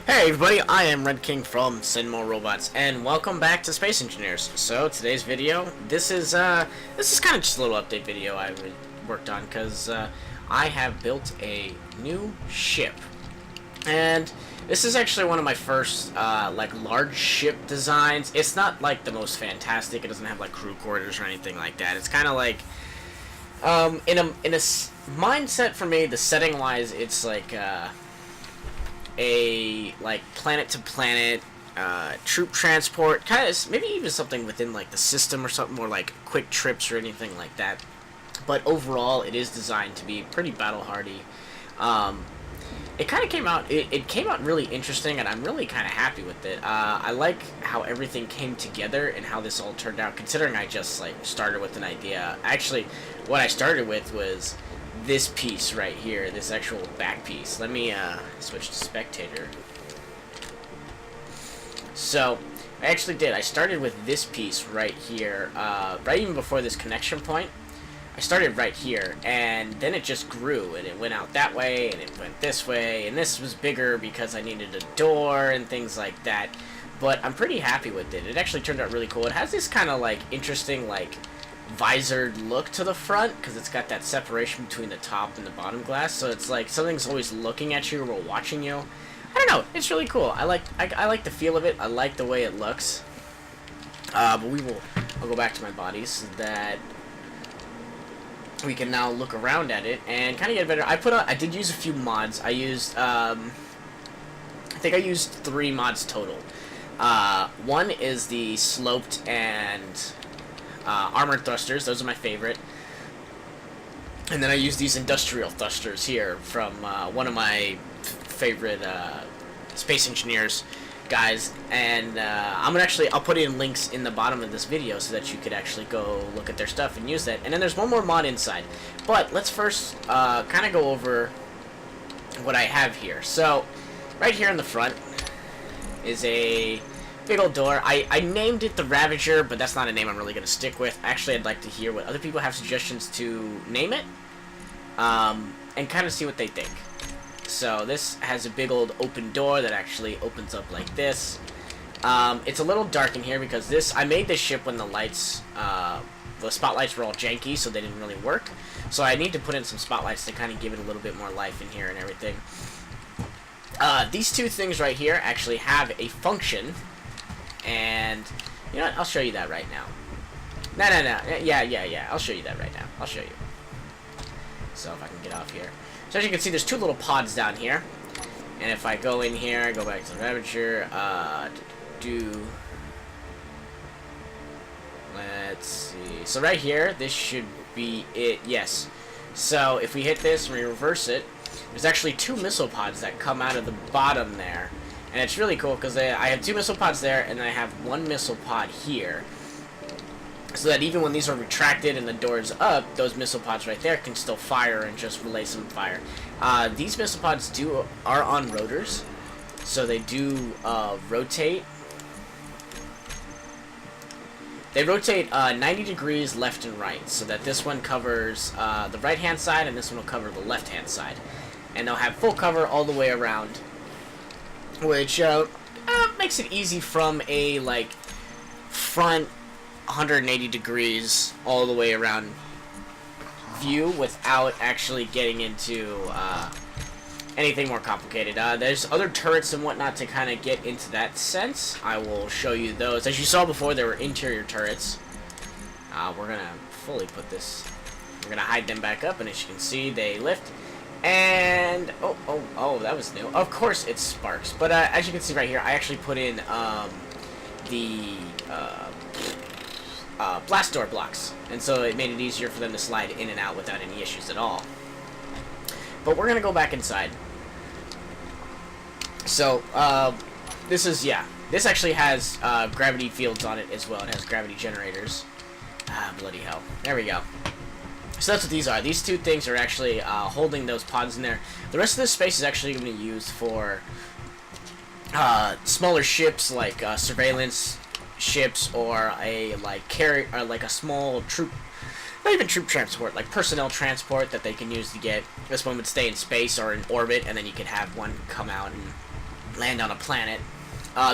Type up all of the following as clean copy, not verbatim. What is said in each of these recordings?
Hey everybody, I am Red King from Send More Robots, and welcome back to Space Engineers. So today's video, this is kind of just a little update video I worked on because I have built a new ship, and this is actually one of my first like large ship designs. It's not like the most fantastic. It doesn't have like crew quarters or anything like that. It's kind of like in a mindset for me. The setting wise, it's like a like planet to planet troop transport, kind of maybe even something within like the system or something more like quick trips or anything like that. But overall, it is designed to be pretty battle hardy. It kind of came out. It came out really interesting, and I'm really kind of happy with it. I like how everything came together and how this all turned out. Considering I just like started with an idea. Actually, what I started with was this piece right here, this actual back piece. Let me switch to spectator. So I actually did. I started with this piece right here, right even before this connection point. I started right here, and then it just grew, and it went out that way, and it went this way, and this was bigger because I needed a door and things like that. But I'm pretty happy with it. It actually turned out really cool. It has this kind of like interesting like visored look to the front because it's got that separation between the top and the bottom glass, so it's like something's always looking at you or watching you. I don't know, it's really cool. I like the feel of it. I like the way it looks. But I'll go back to my body so that we can now look around at it and kind of get better. I did use a few mods. I used I think I used 3 mods total. One is the sloped and armored thrusters. Those are my favorite. And then I use these industrial thrusters here from one of my favorite space engineers guys, and I'll put in links in the bottom of this video so that you could actually go look at their stuff and use that. And then there's one more mod inside, but let's first kind of go over what I have here. So right here in the front is a big old door. I named it the Ravager, but that's not a name I'm really going to stick with. Actually, I'd like to hear what other people have suggestions to name it, and kind of see what they think. So this has a big old open door that actually opens up like this. It's a little dark in here because I made this ship when the lights, the spotlights were all janky, so they didn't really work. So I need to put in some spotlights to kind of give it a little bit more life in here and everything. These two things right here actually have a function. And, you know what, I'll show you that right now. No. Yeah, I'll show you that right now. I'll show you. So if I can get off here. So as you can see, there's 2 little pods down here. And if I go in here, go back to the Ravager, let's see. So right here, this should be it, yes. So if we hit this and we reverse it, there's actually 2 missile pods that come out of the bottom there. And it's really cool because I have 2 missile pods there, and I have 1 missile pod here. So that even when these are retracted and the door's up, those missile pods right there can still fire and just relay some fire. These missile pods are on rotors, so they do rotate. They rotate 90 degrees left and right, so that this one covers the right-hand side, and this one will cover the left-hand side. And they'll have full cover all the way around, which makes it easy from a like front 180 degrees all the way around view without actually getting into anything more complicated. There's other turrets and whatnot to kind of get into that sense. I will show you those. As you saw before, there were interior turrets. We're gonna fully put this. We're gonna hide them back up, and as you can see, they lift. And oh, that was new. Of course, it sparks. But as you can see right here, I actually put in the blast door blocks, and so it made it easier for them to slide in and out without any issues at all. But we're gonna go back inside. So this actually has gravity fields on it as well. It has gravity generators. Bloody hell! There we go. So that's what these are. These 2 things are actually holding those pods in there. The rest of this space is actually going to be used for smaller ships like surveillance ships, or a like a small troop, not even troop transport, like personnel transport that they can use to get. This one would stay in space or in orbit, and then you could have one come out and land on a planet.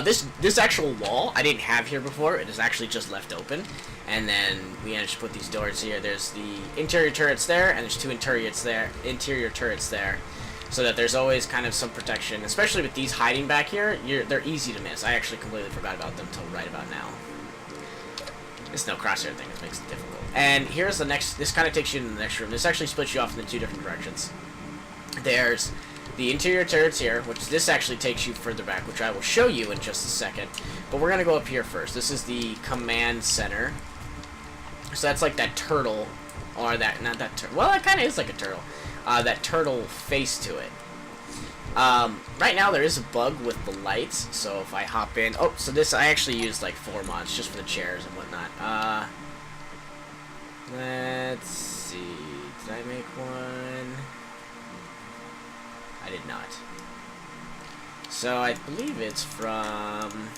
This actual wall I didn't have here before. It is actually just left open, and then we managed to put these doors here. There's the interior turrets there, and there's two interior turrets there, so that there's always kind of some protection. Especially with these hiding back here, they're easy to miss. I actually completely forgot about them until right about now. This no crosshair thing, it makes it difficult. And here's the next. This kind of takes you to the next room. This actually splits you off into two different directions. There's the interior turrets here, which this actually takes you further back, which I will show you in just a second. But we're going to go up here first. This is the command center. So that's like that turtle, or that, not that turtle. Well, it kind of is like a turtle. That turtle face to it. Right now there is a bug with the lights, so if I hop in... Oh, so this, I actually used like 4 mods just for the chairs and whatnot. Let's see. Did I make one? I did not. So I believe it's from...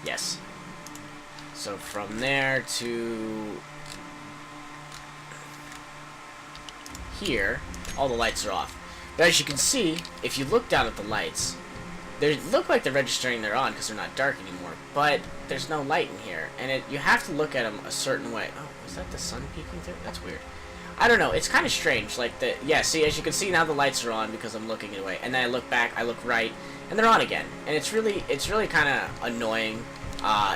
Yes. So from there to here, all the lights are off. But as you can see, if you look down at the lights, they look like they're registering they're on because they're not dark anymore. But there's no light in here, and you have to look at them a certain way. Oh, is that the sun peeking through? That's weird. I don't know. It's kind of strange. Like yeah. See, as you can see now, the lights are on because I'm looking away, and then I look back, I look right, and they're on again. And it's really kind of annoying.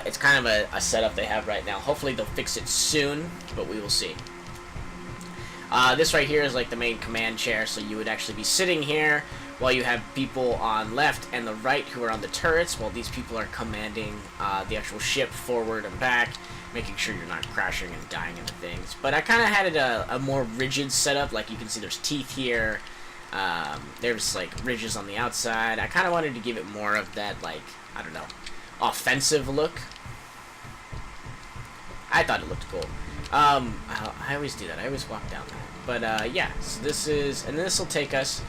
It's kind of a setup they have right now. Hopefully they'll fix it soon, but we will see. This right here is like the main command chair, so you would actually be sitting here while you have people on left and the right who are on the turrets, while these people are commanding the actual ship forward and back, making sure you're not crashing and dying into things. But I kind of had it a more rigid setup. Like you can see there's teeth here. There's like ridges on the outside. I kind of wanted to give it more of that, like, I don't know, offensive look. I thought it looked cool. I always do that. I always walk down that. But yeah, so this is, and this will take us.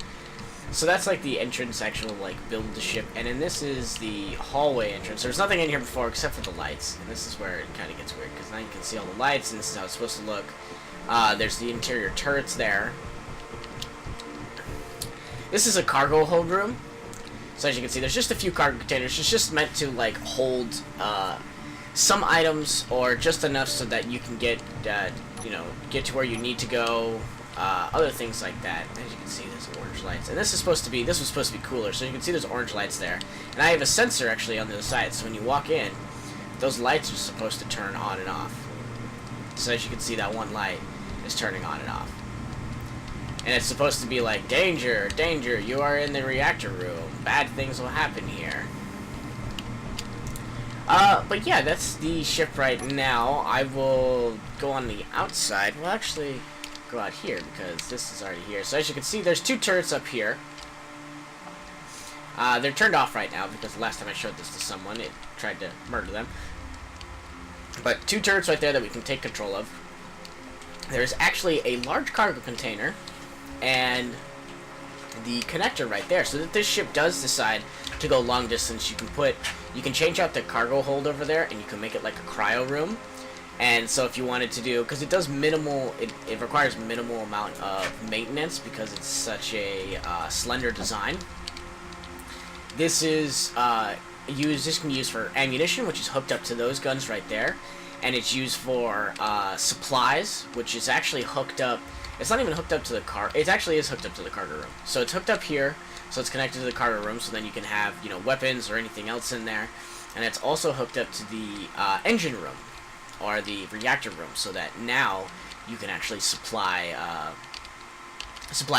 So that's like the entrance, actual like build the ship, and then this is the hallway entrance. There's nothing in here before except for the lights, and this is where it kind of gets weird because now you can see all the lights, and this is how it's supposed to look. There's the interior turrets there. This is a cargo hold room. So as you can see, there's just a few cargo containers. It's just meant to like hold some items, or just enough so that you can get, you know, get to where you need to go. Other things like that. As you can see, there's orange lights, and this was supposed to be cooler. So you can see there's orange lights there, and I have a sensor actually on the other side. So when you walk in, those lights are supposed to turn on and off. So as you can see, that one light is turning on and off, and it's supposed to be like, danger, danger, you are in the reactor room. Bad things will happen here. But yeah, that's the ship right now. I will go on the outside. Well, actually, go out here because this is already here. So as you can see, there's two turrets up here. They're turned off right now because the last time I showed this to someone, it tried to murder them. But two turrets right there that we can take control of. There's actually a large cargo container and the connector right there, so that this ship does decide to go long distance. You can change out the cargo hold over there, and you can make it like a cryo room. And so if you wanted to do, because it does minimal, it requires minimal amount of maintenance because it's such a slender design. This is this can be used for ammunition, which is hooked up to those guns right there, and it's used for supplies, which is actually hooked up. It's not even hooked up to the car. It actually is hooked up to the cargo room. So it's hooked up here, so it's connected to the cargo room, so then you can have, you know, weapons or anything else in there. And it's also hooked up to the engine room, or the reactor room, so that now you can actually supply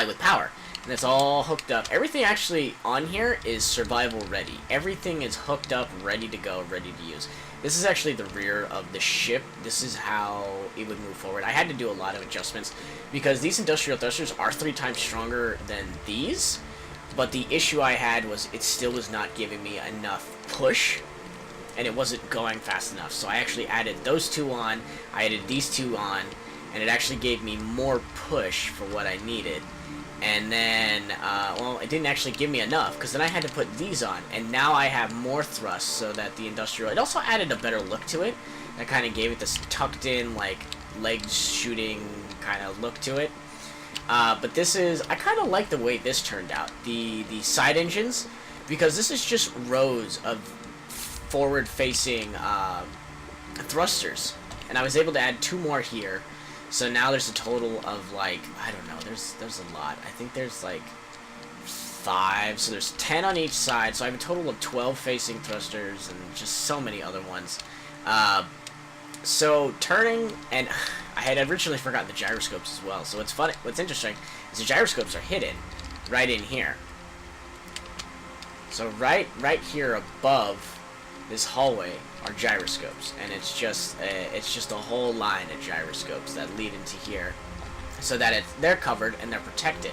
with power. And it's all hooked up. Everything actually on here is survival ready. Everything is hooked up, ready to go, ready to use. This is actually the rear of the ship. This is how it would move forward. I had to do a lot of adjustments because these industrial thrusters are 3 times stronger than these, but the issue I had was it still was not giving me enough push, and it wasn't going fast enough. So I actually added those two on, I added these two on, and it actually gave me more push for what I needed. And then, well, it didn't actually give me enough, because then I had to put these on, and now I have more thrust, so that the industrial, it also added a better look to it. That kind of gave it this tucked in, like, legs shooting kind of look to it. But this is, I kind of like the way this turned out. The side engines, because this is just rows of forward-facing thrusters, and I was able to add 2 more here. So now there's a total of, like, I don't know, there's a lot. I think there's like 5, so there's 10 on each side, so I have a total of 12 facing thrusters and just so many other ones. So turning, and I had originally forgotten the gyroscopes as well. So what's interesting is the gyroscopes are hidden right in here. So right here above this hallway are gyroscopes, and it's just a whole line of gyroscopes that lead into here, so that they're covered and they're protected.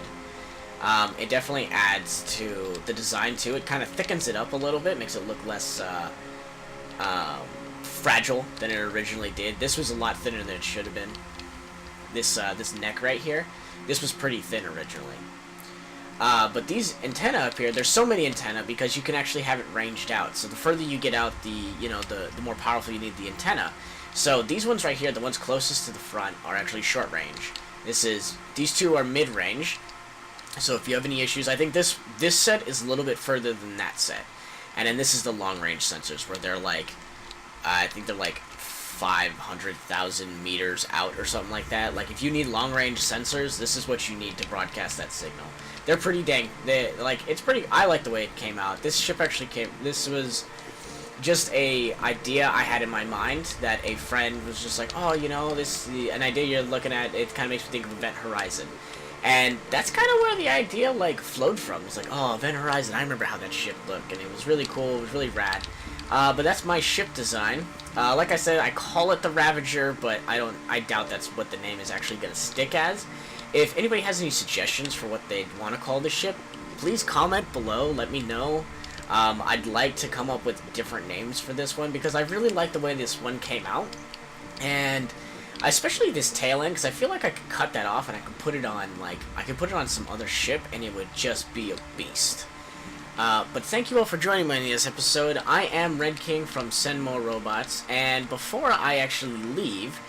It definitely adds to the design too. It kind of thickens it up a little bit, makes it look less fragile than it originally did. This was a lot thinner than it should have been. This neck right here, this was pretty thin originally. But these antenna up here, there's so many antenna because you can actually have it ranged out. So the further you get out, the more powerful you need the antenna. So these ones right here, the ones closest to the front, are actually short range. These 2 are mid range. So if you have any issues, I think this set is a little bit further than that set. And then this is the long range sensors, where they're like, I think they're like 500,000 meters out or something like that. Like, if you need long range sensors, this is what you need to broadcast that signal. They're pretty it's pretty, I like the way it came out. This ship actually this was just a idea I had in my mind that a friend was just like, oh, an idea you're looking at, it kind of makes me think of Event Horizon. And that's kind of where the idea, like, flowed from. It's like, oh, Event Horizon, I remember how that ship looked, and it was really cool, it was really rad. But that's my ship design. Like I said, I call it the Ravager, but I doubt that's what the name is actually going to stick as. If anybody has any suggestions for what they'd want to call the ship, please comment below, let me know. I'd like to come up with different names for this one, because I really like the way this one came out. And especially this tail end, because I feel like I could cut that off and I could put it on, some other ship, and it would just be a beast. But thank you all for joining me in this episode. I am Red King from Send More Robots, and before I actually leave,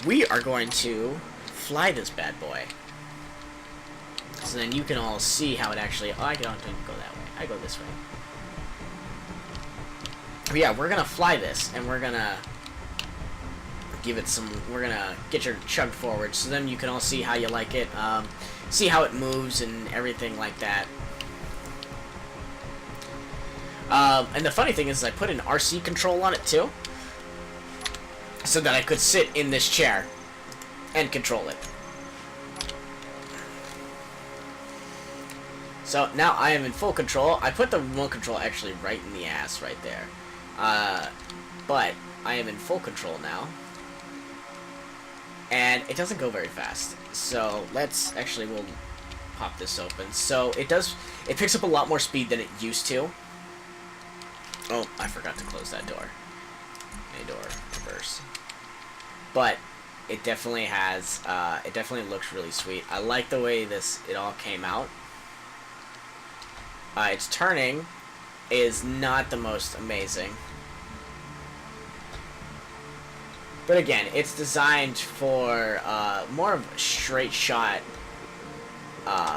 we are going to fly this bad boy. So then you can all see how it actually... Oh, I don't go that way. I go this way. But yeah, we're gonna fly this, and we're gonna give it some... We're gonna get your chug forward, so then you can all see how you like it, see how it moves and everything like that. And the funny thing is I put an RC control on it too, so that I could sit in this chair and control it. So now I am in full control. I put the remote control actually right in the ass right there. But I am in full control now. And it doesn't go very fast. So we'll pop this open. So it picks up a lot more speed than it used to. Oh, I forgot to close that door. A door, reverse. But it definitely has, it definitely looks really sweet. I like the way it all came out. Its turning is not the most amazing. But again, it's designed for more of a straight shot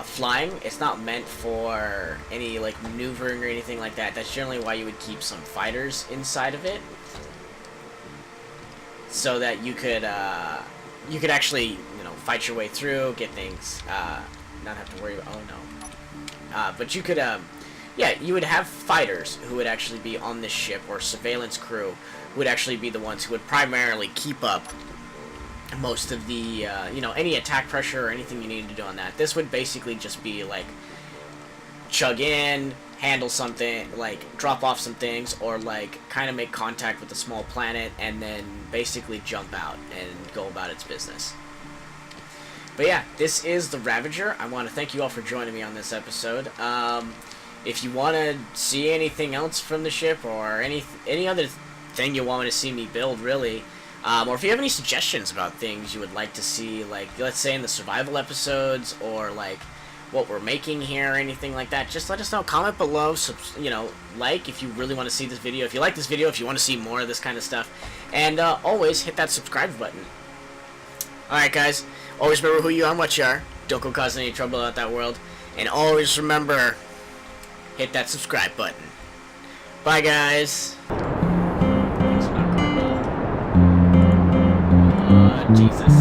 flying. It's not meant for any like maneuvering or anything like that. That's generally why you would keep some fighters inside of it, so that you could actually fight your way through, get things, not have to worry about. Oh no. But you could, yeah, you would have fighters who would actually be on this ship, or surveillance crew who would actually be the ones who would primarily keep up most of the, any attack pressure or anything you needed to do on that. This would basically just be like chug in, handle something, like drop off some things, or like kind of make contact with a small planet and then basically jump out and go about its business. But yeah, this is the Ravager. I want to thank you all for joining me on this episode. If you want to see anything else from the ship, or any other thing you want to see me build, really, or if you have any suggestions about things you would like to see, like, let's say in the survival episodes, or like what we're making here, or anything like that, just let us know. Comment below, like if you really want to see this video, if you like this video, if you want to see more of this kind of stuff, and always hit that subscribe button. Alright guys, always remember who you are and what you are. Don't go causing any trouble out that world, and always remember, hit that subscribe button. Bye, guys. Things are not going well. Jesus.